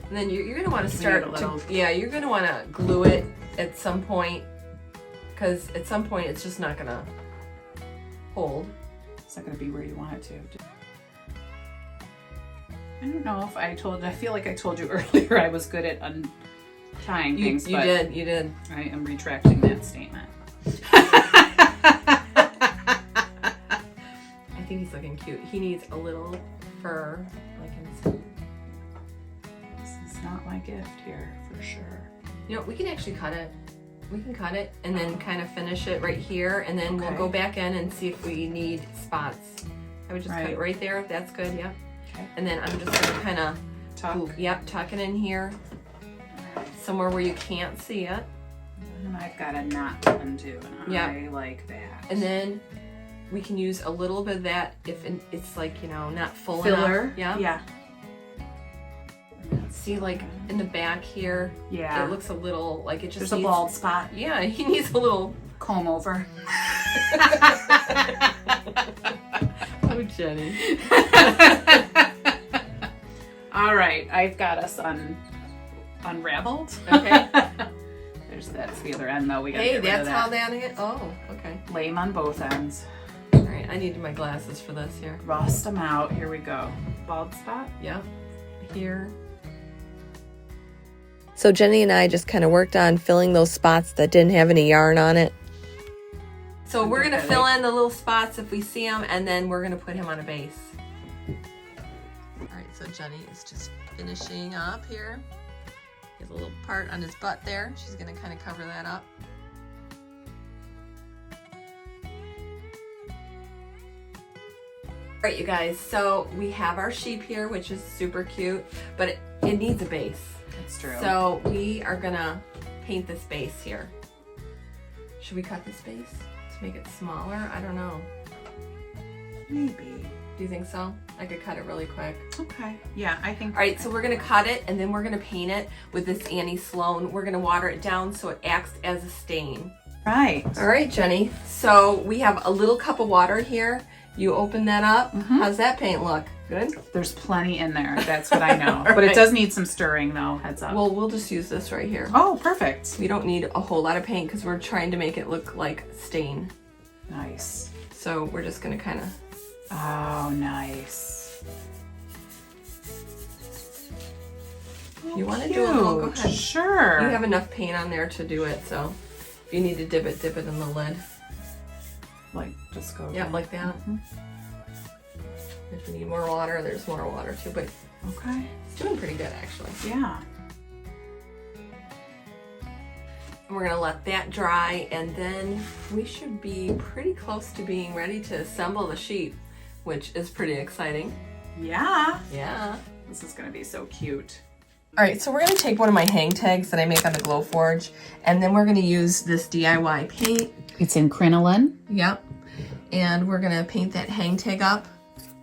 And then you're going to want to start you're going to want to glue it at some point, because at some point it's just not going to hold. It's not going to be where you want it to. I don't know if I feel like I told you earlier I was good at untying things. You did. I am retracting that statement. I think he's looking cute. He needs a little fur, like in his... This is not my gift here, for sure. You know, we can actually cut it. We can cut it and then kind of finish it right here, and then we'll go back in and see if we need spots. I would just cut it right there. That's good, yep. Okay. And then I'm just gonna kind of tuck it in here, somewhere where you can't see it. And I've got a knot to undo, and I like that. And then we can use a little bit of that if it's like, you know, not full filler. enough. Yeah. See, like in the back here, it looks a little like it just There's a bald spot. Yeah, he needs a little comb over. Oh, Jenny. All right, I've got us unraveled. Okay. That's the other end though. We gotta get rid that's of that. how that is. Oh, okay. Lay them on both ends. All right, I need my glasses for this here. Rust them out. Here we go. Bald spot. Yep. Here. So Jenny and I just kind of worked on filling those spots that didn't have any yarn on it. So we're going to fill in the little spots if we see them, and then we're going to put him on a base. All right, so Jenny is just finishing up here. He has a little part on his butt there. She's going to kind of cover that up. All right, you guys, so we have our sheep here, which is super cute, but it needs a base. That's true. So we are gonna paint this base here. Should we cut this base to make it smaller? I don't know. Maybe. Do you think so? I could cut it really quick. Okay. Yeah, I think. All right, so we're gonna cut it and then we're gonna paint it with this Annie Sloan. We're gonna water it down so it acts as a stain. Right. All right, Jenny. So we have a little cup of water here. You open that up. How's that paint look? Good? There's plenty in there. That's what I know. But it does need some stirring though, heads up. Well, we'll just use this right here. Oh, perfect. We don't need a whole lot of paint because we're trying to make it look like stain. Nice. So we're just gonna kind of... Oh, nice. If you want to do a little, go ahead. Sure. You have enough paint on there to do it, so if you need to dip it in the lid. Like, just go. Yeah, like that. If you need more water, there's more water too, but okay. It's doing pretty good actually. Yeah. And we're gonna let that dry, and then we should be pretty close to being ready to assemble the sheep, which is pretty exciting. Yeah. Yeah. This is gonna be so cute. All right, so we're gonna take one of my hang tags that I make on the Glowforge, and then we're gonna use this DIY paint. It's in crinoline. Yep. And we're gonna paint that hang tag up.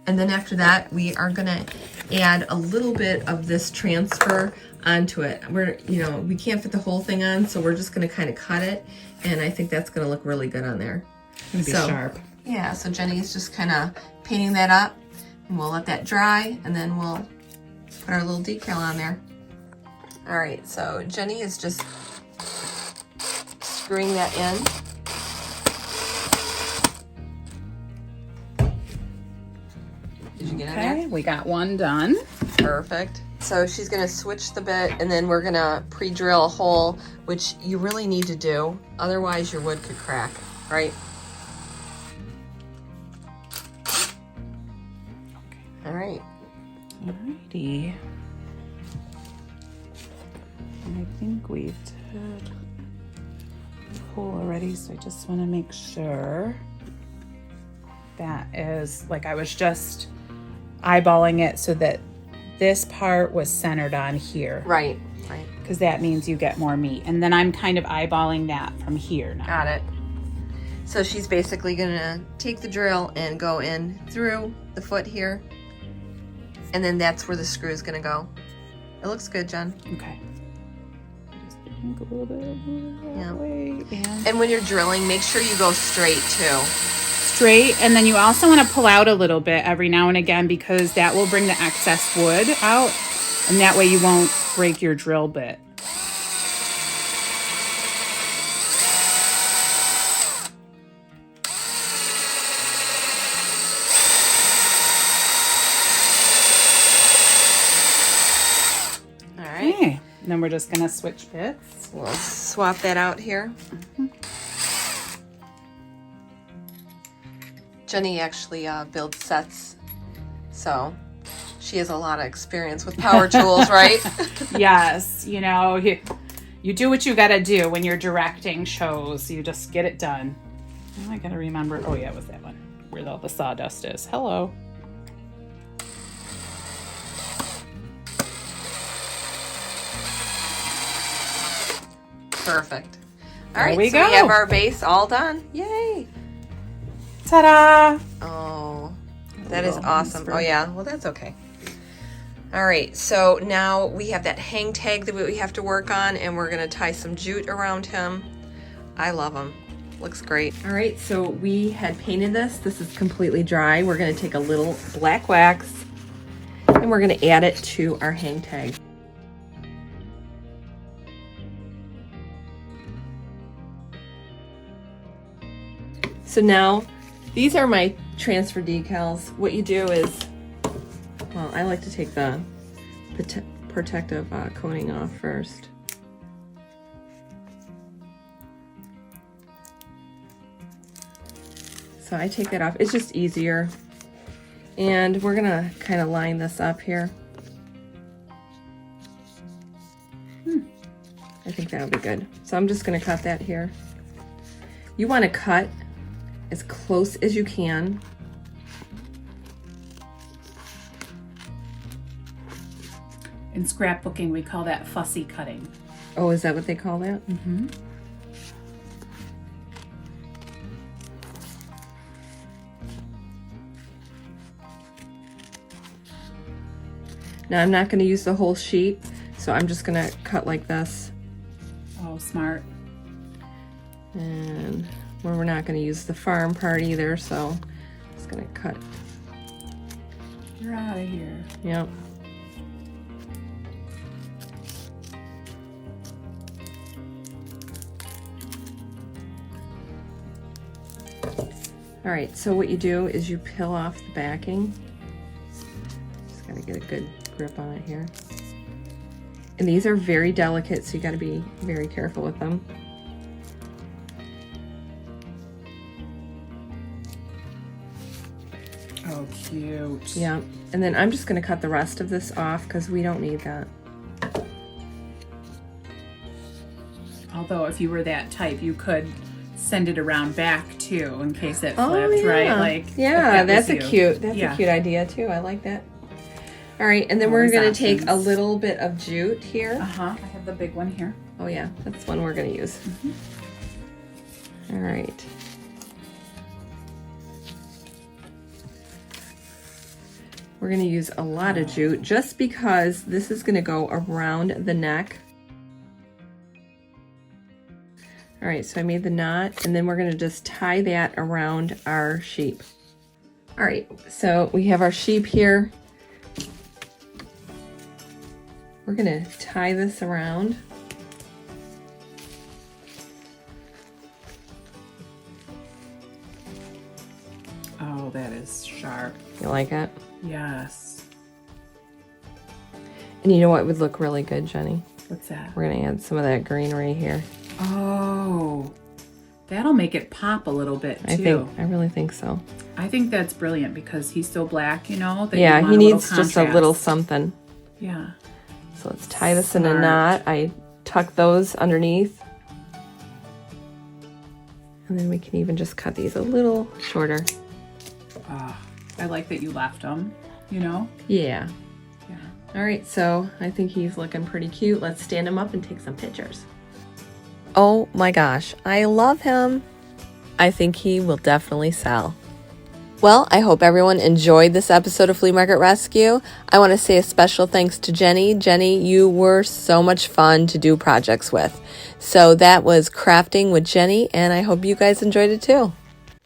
And then after that, we are gonna add a little bit of this transfer onto it. We can't fit the whole thing on, so we're just gonna kind of cut it. And I think that's gonna look really good on there. It's gonna be sharp. Yeah, so Jenny's just kind of painting that up. And we'll let that dry, and then we'll put our little decal on there. All right, so Jenny is just screwing that in. Did you get in there? We got one done. Perfect. So she's gonna switch the bit, and then we're gonna pre-drill a hole, which you really need to do. Otherwise your wood could crack, right? All right. Alrighty. And I think we've did hole already, so I just want to make sure that is, like, I was just eyeballing it so that this part was centered on here. Right. Because that means you get more meat. And then I'm kind of eyeballing that from here now. Got it. So she's basically gonna take the drill and go in through the foot here. And then that's where the screw is gonna go. It looks good, Jen. Okay. Just think a little bit that way. And when you're drilling, make sure you go straight too. Straight, and then you also want to pull out a little bit every now and again because that will bring the excess wood out, and that way you won't break your drill bit. All right. Okay. And then we're just gonna switch bits. We'll swap that out here. Jenny actually builds sets, so she has a lot of experience with power tools, right? Yes, you know, you do what you gotta do when you're directing shows. You just get it done. Oh, I gotta remember. Oh yeah, it was that one where all the sawdust is. Hello. Perfect. All There right, we so go. we have our base all done. Yay! Ta-da! Oh, that is little awesome. Oh yeah, well that's okay. All right, so now we have that hang tag that we have to work on, and we're gonna tie some jute around him. I love him. Looks great. All right, so we had painted this. This is completely dry. We're gonna take a little black wax and we're gonna add it to our hang tag. So now, these are my transfer decals. What you do is, well, I like to take the protective coating off first. So I take that off. It's just easier. And we're gonna kind of line this up here. I think that'll be good. So I'm just gonna cut that here. You wanna cut as close as you can. In scrapbooking, we call that fussy cutting. Oh, is that what they call that? Mm-hmm. Now I'm not going to use the whole sheet, so I'm just going to cut like this. Oh, smart. And we're not going to use the farm part either, so I'm just going to cut. You're out of here. Yep. All right, so what you do is you peel off the backing. Just gotta get a good grip on it here. And these are very delicate, so you gotta be very careful with them. Oh, cute. Yeah, and then I'm just gonna cut the rest of this off because we don't need that. Although if you were that type, you could send it around back too in case it flipped, Oh, yeah. right? Like, yeah, if that was that's a you. cute, that's Yeah. a cute idea too. I like that. All right, and then Always we're gonna take a options. little bit of jute here. Uh-huh. I have the big one here. Oh yeah, that's one we're gonna use. All right. We're gonna use a lot of jute just because this is gonna go around the neck. All right, so I made the knot, and then we're gonna just tie that around our sheep. All right, so we have our sheep here. We're gonna tie this around. Oh, that is sharp. You like it? Yes. And you know what would look really good, Jenny? What's that? We're gonna add some of that greenery here. Oh, that'll make it pop a little bit too. I really think so. I think that's brilliant because he's so black, you know. That you Yeah, want he a little needs just a little contrast. something. Yeah. So let's tie this in a Smart. knot. I tuck those underneath. And then we can even just cut these a little shorter. I like that you left them, you know? Yeah. Yeah. All right, so I think he's looking pretty cute. Let's stand him up and take some pictures. Oh my gosh, I love him. I think he will definitely sell. Well, I hope everyone enjoyed this episode of Flea Market Rescue. I want to say a special thanks to Jenny. Jenny, you were so much fun to do projects with. So that was Crafting with Jenny, and I hope you guys enjoyed it too.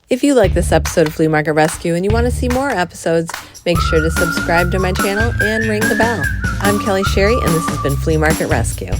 If you like this episode of Flea Market Rescue and you want to see more episodes, make sure to subscribe to my channel and ring the bell. I'm Kelly Sherry, and this has been Flea Market Rescue.